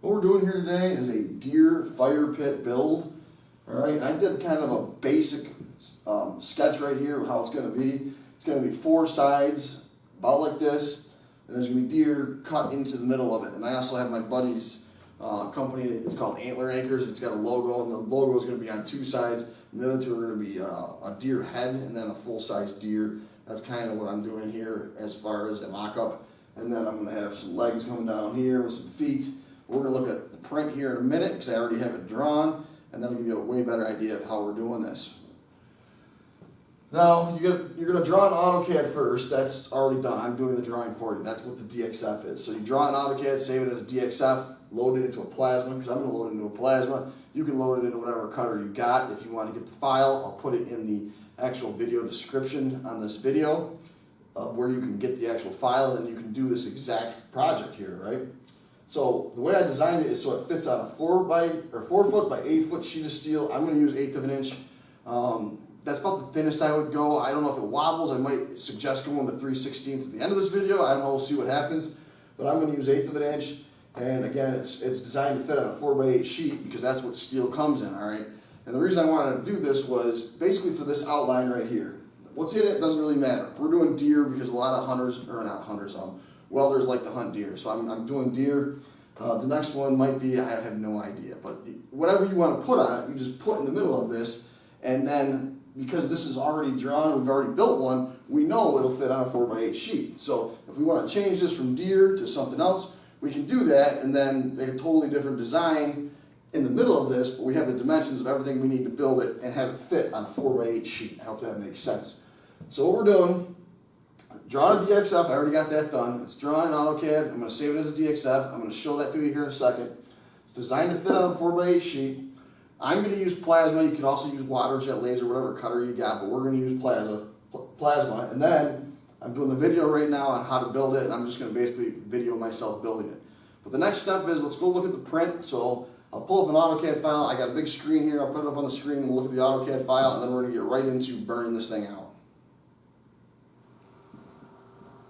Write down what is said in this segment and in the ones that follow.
What we're doing here today is a deer fire pit build. Alright, I did kind of a basic sketch right here of how it's going to be. It's going to be 4 sides, about like this, and there's going to be deer cut into the middle of it. And I also have my buddy's company, it's called Antler Anchors. It's got a logo, and the logo is going to be on 2 sides, and the other 2 are going to be a deer head and then a full-size deer. That's kind of what I'm doing here as far as a mock-up. And then I'm going to have some legs coming down here with some feet. We're going to look at the print here in a minute because I already have it drawn, and that'll give you a way better idea of how we're doing this. Now, you're going to draw an AutoCAD first. That's already done. I'm doing the drawing for you. That's what the DXF is. So you draw an AutoCAD, save it as a DXF, load it into a plasma, because I'm going to load it into a plasma. You can load it into whatever cutter you got. If you want to get the file, I'll put it in the actual video description on this video of where you can get the actual file, and you can do this exact project here, right? So the way I designed it is so it fits on a 4 foot by 8 foot sheet of steel. I'm going to use 1/8 of an inch. That's about the thinnest I would go. I don't know if it wobbles. I might suggest going to 3/16 at the end of this video. I don't know. We'll see what happens. But I'm going to use 1/8 of an inch. And again, it's designed to fit on a 4 by 8 sheet because that's what steel comes in. All right. And the reason I wanted to do this was basically for this outline right here. What's in it doesn't really matter. We're doing deer because a lot of hunters, or not hunters, welders like to hunt deer. So I'm doing deer. The next one might be, I have no idea. But whatever you want to put on it, you just put in the middle of this. And then because this is already drawn, we've already built one, we know it'll fit on a 4 by 8 sheet. So if we want to change this from deer to something else, we can do that and then make a totally different design in the middle of this, but we have the dimensions of everything we need to build it and have it fit on a 4 by 8 sheet. I hope that makes sense. So what we're doing, drawing a DXF, I already got that done. It's drawn in AutoCAD. I'm going to save it as a DXF. I'm going to show that to you here in a second. It's designed to fit on a 4 by 8 sheet. I'm going to use plasma. You can also use water jet laser, whatever cutter you got, but we're going to use plasma. And then I'm doing the video right now on how to build it, and I'm just going to basically video myself building it. But the next step is let's go look at the print. So I'll pull up an AutoCAD file. I got a big screen here. I'll put it up on the screen. We'll look at the AutoCAD file, and then we're going to get right into burning this thing out.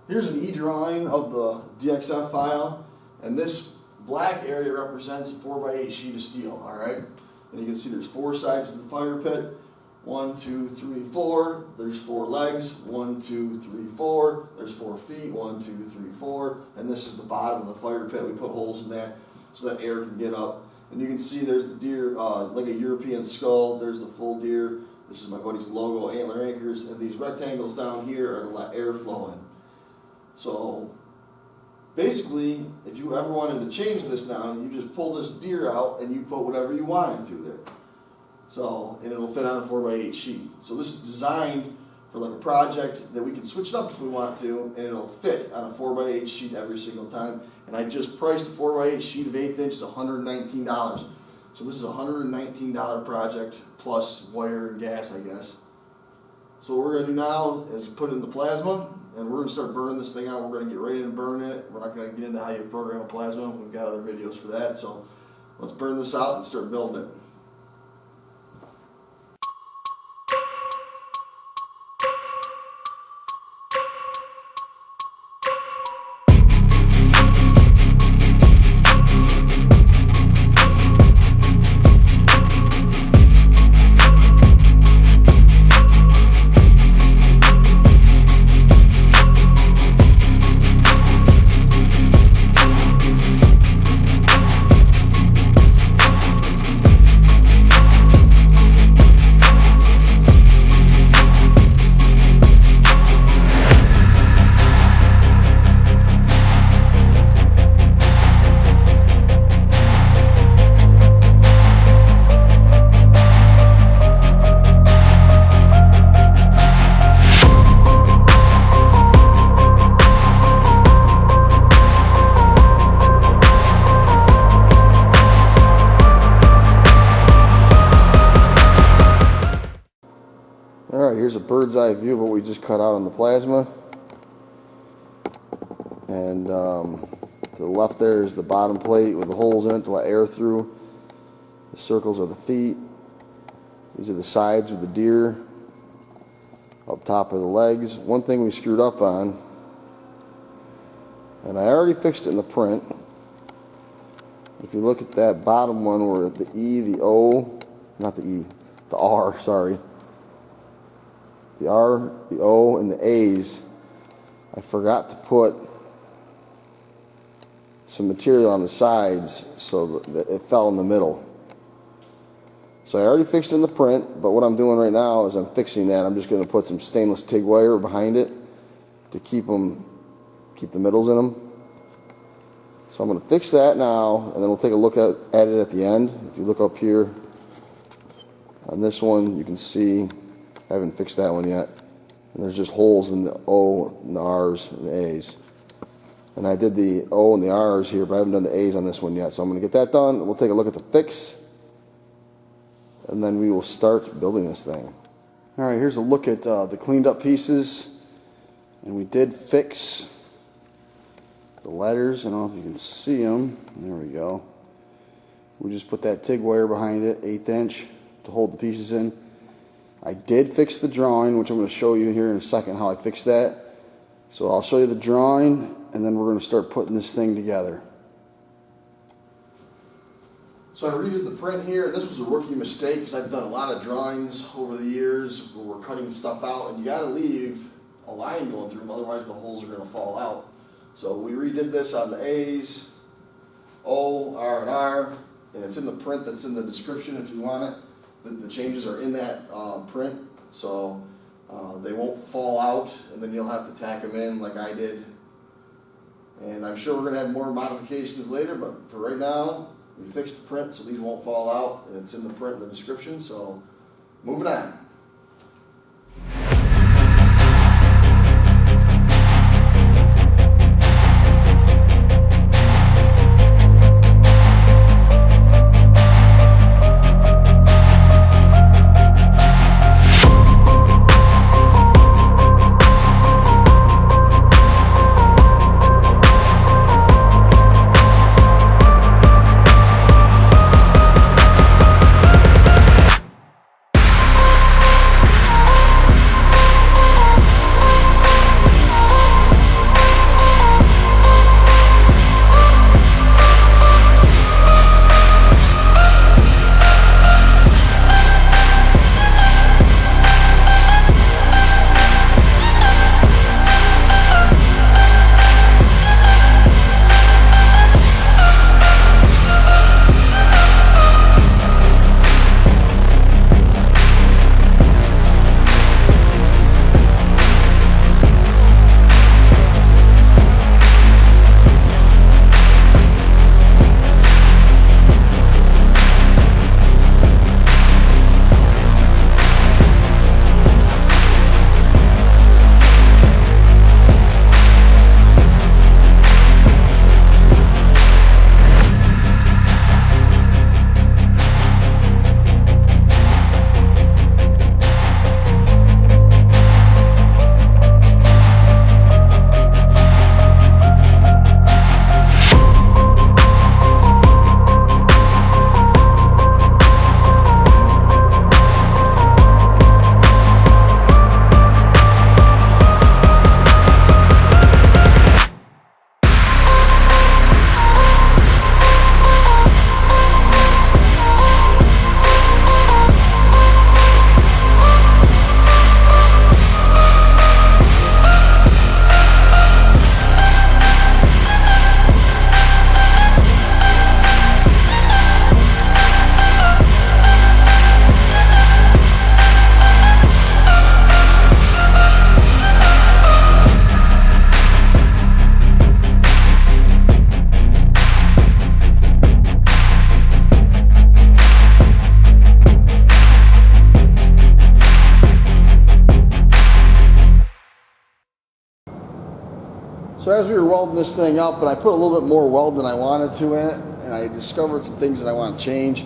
Here's an e-drawing of the DXF file, and this black area represents a 4 by 8 sheet of steel, all right? And you can see there's 4 sides to the fire pit. 1, 2, 3, 4. There's 4 legs. 1, 2, 3, 4. There's 4 feet. 1, 2, 3, 4. And this is the bottom of the fire pit. We put holes in that so that air can get up. And you can see there's the deer, like a European skull. There's the full deer. This is my buddy's logo, Antler Anchors. And these rectangles down here are to let air flow in. So basically, if you ever wanted to change this now, you just pull this deer out and you put whatever you want into there. So, and it'll fit on a 4 by 8 sheet. So this is designed for like a project that we can switch it up if we want to, and it'll fit on a 4 by 8 sheet every single time. And I just priced a 4 by 8 sheet of 1/8 inches $119. So this is a $119 project plus wire and gas, I guess. So what we're going to do now is put it in the plasma, and we're going to start burning this thing out. We're going to get ready to burn it. We're not going to get into how you program a plasma. We've got other videos for that. So let's burn this out and start building it. Alright, here's a bird's eye view of what we just cut out on the plasma. And to the left there is the bottom plate with the holes in it to let air through. The circles are the feet. These are the sides of the deer. Up top are the legs. One thing we screwed up on, and I already fixed it in the print, if you look at that bottom one where the E, the O, not the E, the R, sorry. The R, the O, and the A's, I forgot to put some material on the sides so that it fell in the middle. So I already fixed it in the print, but what I'm doing right now is I'm fixing that. I'm just going to put some stainless TIG wire behind it to keep the middles in them. So I'm going to fix that now, and then we'll take a look at it at the end. If you look up here on this one, you can see I haven't fixed that one yet. And there's just holes in the O and the R's and the A's. And I did the O and the R's here, but I haven't done the A's on this one yet. So I'm going to get that done. We'll take a look at the fix, and then we will start building this thing. All right, here's a look at the cleaned up pieces. And we did fix the letters. I don't know if you can see them. There we go. We just put that TIG wire behind it, 1/8 inch, to hold the pieces in. I did fix the drawing, which I'm going to show you here in a second how I fixed that. So I'll show you the drawing, and then we're going to start putting this thing together. So I redid the print here. This was a rookie mistake because I've done a lot of drawings over the years where we're cutting stuff out, and you got to leave a line going through them, otherwise the holes are going to fall out. So we redid this on the A's, O, R, and R, and it's in the print that's in the description if you want it. The changes are in that print, so they won't fall out, and then you'll have to tack them in like I did. And I'm sure we're going to have more modifications later, but for right now, we fixed the print so these won't fall out, and it's in the print in the description, so moving on. So as we were welding this thing up, and I put a little bit more weld than I wanted to in it, and I discovered some things that I want to change.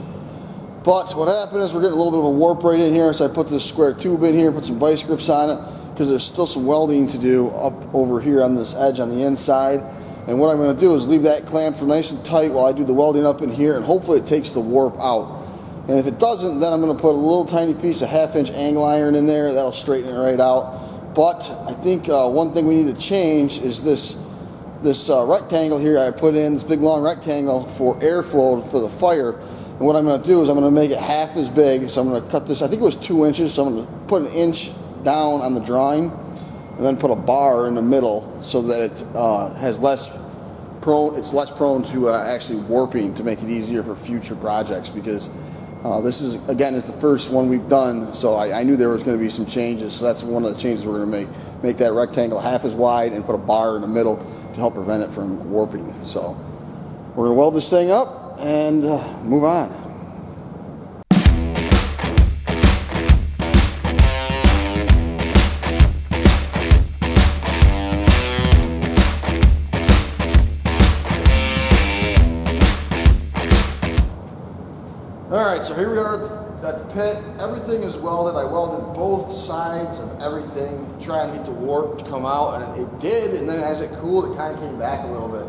But what happened is we're getting a little bit of a warp right in here, so I put this square tube in here, put some vice grips on it, because there's still some welding to do up over here on this edge on the inside. And what I'm going to do is leave that clamped for nice and tight while I do the welding up in here, and hopefully it takes the warp out. And if it doesn't, then I'm going to put a little tiny piece of 1/2 inch angle iron in there. That'll straighten it right out. But I think one thing we need to change is this this rectangle here I put in, this big long rectangle for airflow for the fire. And what I'm going to do is I'm going to make it half as big. So I'm going to cut this, I think it was 2 inches, so I'm going to put an inch down on the drawing and then put a bar in the middle so that it has less prone to actually warping, to make it easier for future projects, because this is the first one we've done, so I knew there was going to be some changes. So that's one of the changes we're going to make that rectangle half as wide and put a bar in the middle to help prevent it from warping. So we're going to weld this thing up and move on. Alright, so here we are at the pit. Everything is welded. I welded both sides of everything, trying to get the warp to come out, and it did, and then as it cooled, it kind of came back a little bit.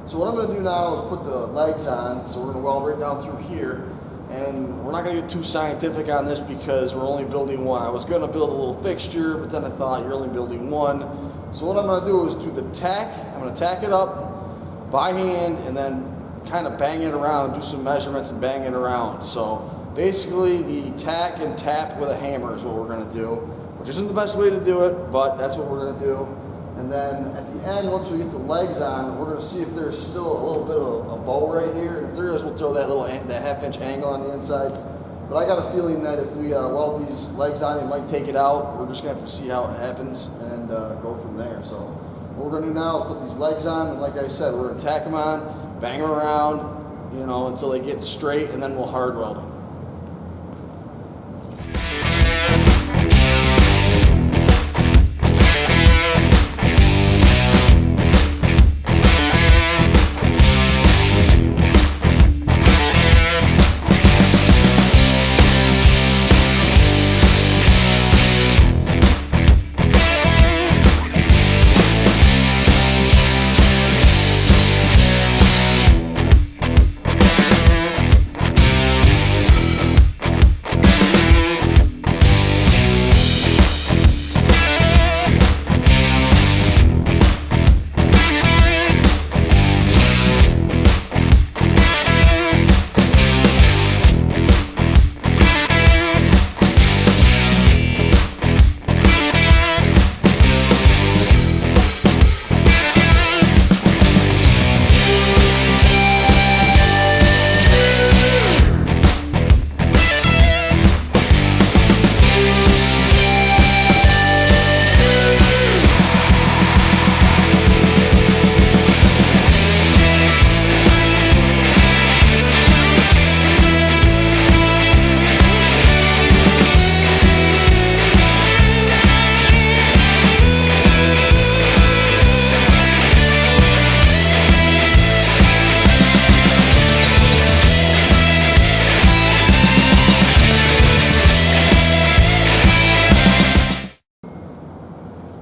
So what I'm going to do now is put the legs on. So we're going to weld right down through here, and we're not going to get too scientific on this because we're only building one. I was going to build a little fixture, but then I thought you're only building one. So what I'm going to do is do the tack. I'm going to tack it up by hand and then kind of bang it around, do some measurements and bang it around. So basically the tack and tap with a hammer is what we're going to do, which isn't the best way to do it, but that's what we're going to do. And then at the end, once we get the legs on, we're going to see if there's still a little bit of a bow right here. And if there is, we'll throw that half-inch angle on the inside. But I got a feeling that if we weld these legs on, it might take it out. We're just going to have to see how it happens and go from there. So what we're going to do now is put these legs on, and like I said, we're going to tack them on, bang them around, until they get straight, and then we'll hard weld them.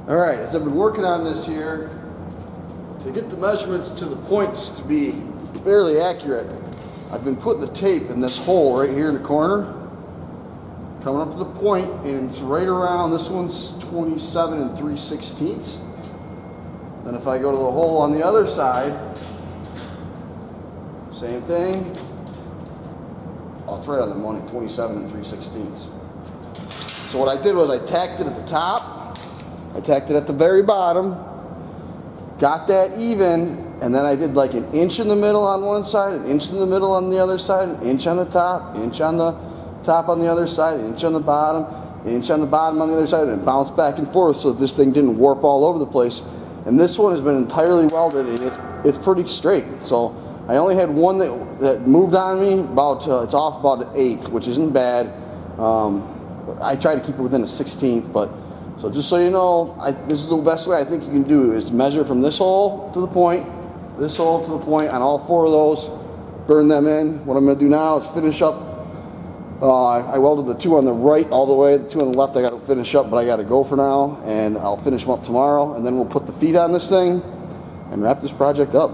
Alright, as I've been working on this here, to get the measurements to the points to be fairly accurate, I've been putting the tape in this hole right here in the corner, coming up to the point, and it's right around, this one's 27 3/16. Then if I go to the hole on the other side, same thing. Oh, it's right on the money, 27 3/16. So what I did was I tacked it at the top, I tacked it at the very bottom, got that even, and then I did like an inch in the middle on one side, an inch in the middle on the other side, an inch on the top, inch on the top on the other side, an inch on the bottom, an inch on the bottom on the other side, and it bounced back and forth so this thing didn't warp all over the place. And this one has been entirely welded, and it's pretty straight. So I only had one that moved on me, it's off about an 1/8, which isn't bad. I try to keep it within a 16th, but so just so you know, this is the best way I think you can do it, is to measure from this hole to the point, this hole to the point on all 4 of those, burn them in. What I'm going to do now is finish up. I welded the 2 on the right all the way, the 2 on the left I got to finish up, but I got to go for now, and I'll finish them up tomorrow, and then we'll put the feet on this thing and wrap this project up.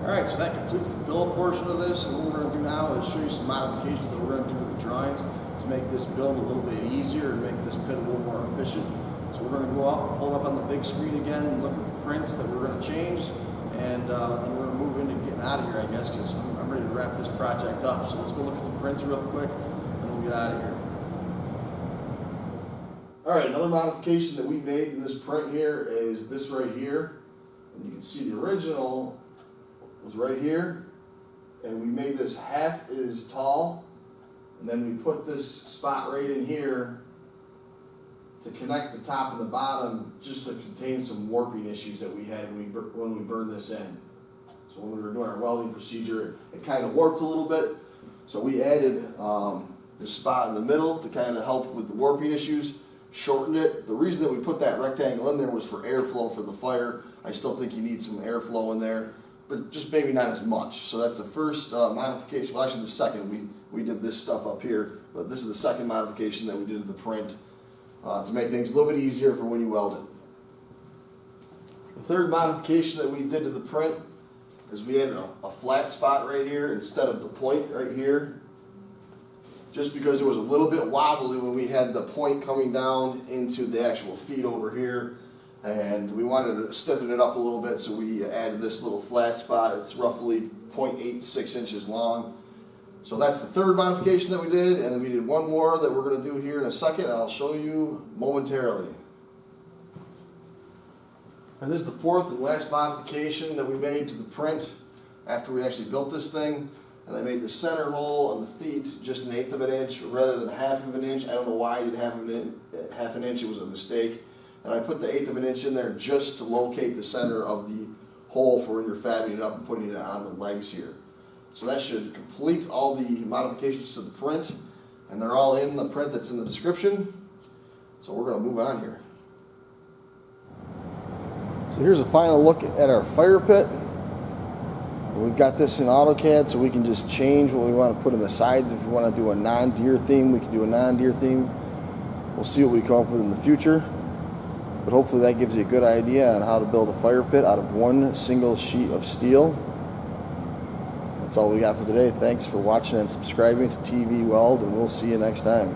Alright, so that completes the build portion of this, and what we're going to do now is show you some modifications that we're going to do to the drawings to make this build a little bit easier and make this pit a little more efficient. So we're going to go up, pull it up on the big screen again, and look at the prints that we're going to change, and then we're going to move into getting out of here, I guess, because I'm ready to wrap this project up. So let's go look at the prints real quick, and we'll get out of here. Alright, another modification that we made in this print here is this right here. And you can see the original was right here, and we made this half as tall, and then we put this spot right in here to connect the top and the bottom, just to contain some warping issues that we had when we burned this in. So when we were doing our welding procedure, it kind of warped a little bit, so we added this spot in the middle to kind of help with the warping issues, shortened it. The reason that we put that rectangle in there was for airflow for the fire. I still think you need some airflow in there, but just maybe not as much. So that's the first modification. Well, actually the second. We did this stuff up here, but this is the second modification that we did to the print to make things a little bit easier for when you weld it. The third modification that we did to the print is we added a flat spot right here instead of the point right here, just because it was a little bit wobbly when we had the point coming down into the actual feet over here. And we wanted to stiffen it up a little bit, so we added this little flat spot. It's roughly 0.86 inches long. So that's the third modification that we did, and then we did one more that we're going to do here in a second, and I'll show you momentarily. And this is the fourth and last modification that we made to the print after we actually built this thing. And I made the center hole on the feet just 1/8 of an inch rather than 1/2 of an inch. I don't know why I did 1/2 inch, it was a mistake. And I put the 1/8 of an inch in there just to locate the center of the hole for when you're fabbing it up and putting it on the legs here. So that should complete all the modifications to the print, and they're all in the print that's in the description. So we're going to move on here. So here's a final look at our fire pit. We've got this in AutoCAD, so we can just change what we want to put in the sides. If we want to do a non-deer theme, we can do a non-deer theme. We'll see what we come up with in the future. But hopefully that gives you a good idea on how to build a fire pit out of one single sheet of steel. That's all we got for today. Thanks for watching and subscribing to TV Weld, and we'll see you next time.